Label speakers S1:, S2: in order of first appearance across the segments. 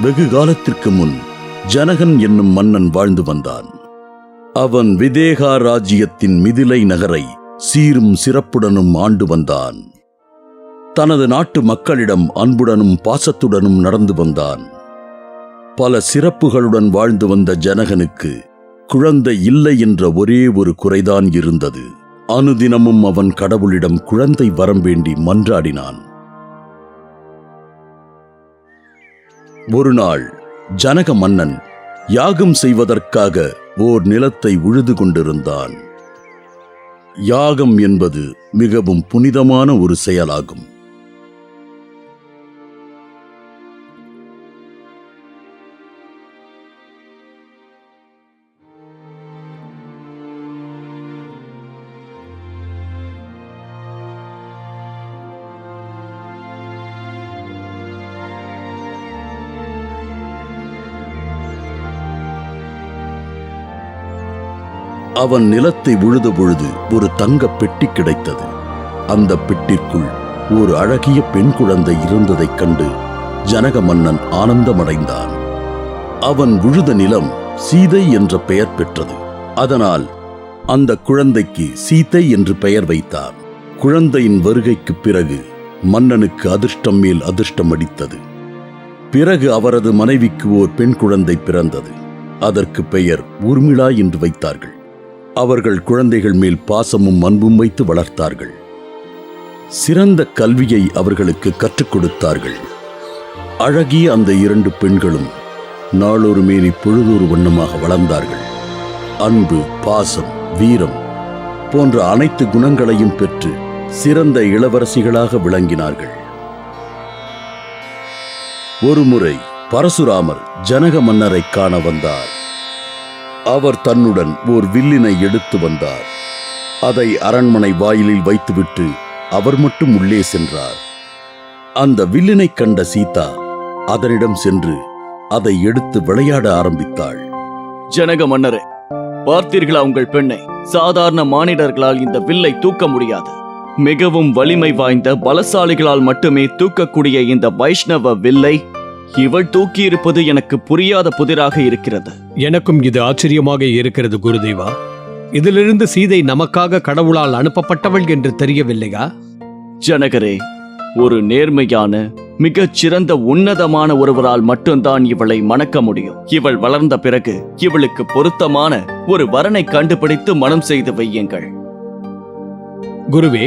S1: வெகு காலத்திற்கு முன் ஜனகன் என்னும் மன்னன் வாழ்ந்து வந்தான். அவன் விதேகா ராஜ்யத்தின் மிதிலை நகரை சீரும் சிறப்புடனும் ஆண்டு வந்தான். தனது நாட்டு மக்களிடம் அன்புடனும் பாசத்துடனும் நடந்து வந்தான். பல சிறப்புகளுடன் வாழ்ந்து வந்த ஜனகனுக்கு குழந்தை இல்லை என்ற ஒரே ஒரு குறைதான் இருந்தது. அனுதினமும் அவன் கடவுளிடம் குழந்தை வரம் வேண்டி மன்றாடினான். ஒரு நாள் ஜனக மன்னன் யாகம் செய்வதற்காக ஓர் நிலத்தை உழுது கொண்டிருந்தான். யாகம் என்பது மிகவும் புனிதமான ஒரு செயலாகும். அவன் நிலத்தை உழுத பொழுது ஒரு தங்க பெட்டி கிடைத்தது. அந்த பெட்டிற்குள் ஒரு அழகிய பெண் குழந்தை இருந்ததைக் கண்டு ஜனக மன்னன் ஆனந்தமடைந்தான். அவன் உழுத நிலம் சீதை என்ற பெயர் பெற்றது. அதனால் அந்த குழந்தைக்கு சீதை என்று பெயர் வைத்தான். குழந்தையின் வருகைக்கு பிறகு மன்னனுக்கு அதிர்ஷ்டம் மேல் அதிர்ஷ்டம் அடித்தது. பிறகு அவரது மனைவிக்கு ஓர் பெண் குழந்தை பிறந்தது. அதற்கு பெயர் ஊர்மிளா என்று வைத்தார்கள். அவர்கள் குழந்தைகள் மேல் பாசமும் அன்பும் வைத்து வளர்த்தார்கள். சிறந்த கல்வியை அவர்களுக்கு கற்றுக் கொடுத்தார்கள். அழகிய அந்த இரண்டு பெண்களும் நாளொரு மேனி பொழுதொரு வண்ணமாக வளர்ந்தார்கள். அன்பு, பாசம், வீரம் போன்ற அனைத்து குணங்களையும் பெற்று சிறந்த இளவரசிகளாக விளங்கினார்கள். ஒருமுறை பரசுராமர் ஜனக மன்னரை காண வந்தார். அவர் தன்னுடன் ஓர் வில்லினை எடுத்து வந்தார். அதை அரண்மனை வாயிலில் வைத்துவிட்டு அவர் மட்டும் உள்ளே சென்றார். அந்த வில்லினை கண்ட சீதா அதனிடம் சென்று அதை எடுத்து விளையாட ஆரம்பித்தாள்.
S2: ஜனக மன்னரே, பார்த்தீர்களா உங்கள் பெண்ணை? சாதாரண மானிடர்களால் இந்த வில்லை தூக்க முடியாது. மிகவும் வலிமை வாய்ந்த பலசாலிகளால் மட்டுமே தூக்கக்கூடிய இந்த வைஷ்ணவ வில்லை இவள் தூக்கியிருப்பது எனக்கு புரியாத புதிராக இருக்கிறது.
S3: எனக்கும் இது ஆச்சரியமாக இருக்கிறது குருதேவா. இதிலிருந்து சீதை நமக்காக கடவுளால் அனுப்பப்பட்டவள் என்று தெரியவில்லையா?
S2: ஜனகரே, ஒரு நேர்மையான மிகச் சிறந்த உன்னதமான ஒருவரால் மட்டும்தான் இவளை மணக்க முடியும். இவள் வளர்ந்த பிறகு இவளுக்கு பொருத்தமான ஒரு வரனை கண்டுபிடித்து மனம் செய்து வையுங்கள்.
S3: குருவே,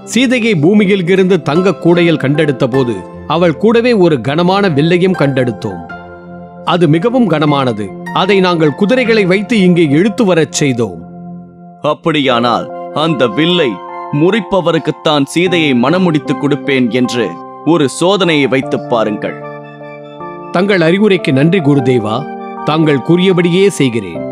S3: சீதையை பூமியில் இருந்து தங்க கூடையில் கண்டெடுத்த போது அவள் கூடவே ஒரு கனமான வில்லையும் கண்டெடுத்தோம். அது மிகவும் கனமானது. அதை நாங்கள் குதிரைகளை வைத்து இங்கே இழுத்து வரச் செய்தோம்.
S2: அப்படியானால் அந்த வில்லை முறிப்பவருக்குத்தான் சீதையை மணமுடித்து கொடுப்பேன் என்று ஒரு சோதனையை வைத்து பாருங்கள்.
S3: தங்கள் அறிவுரைக்கு நன்றி குருதேவா. தாங்கள் கூறியபடியே செய்கிறேன்.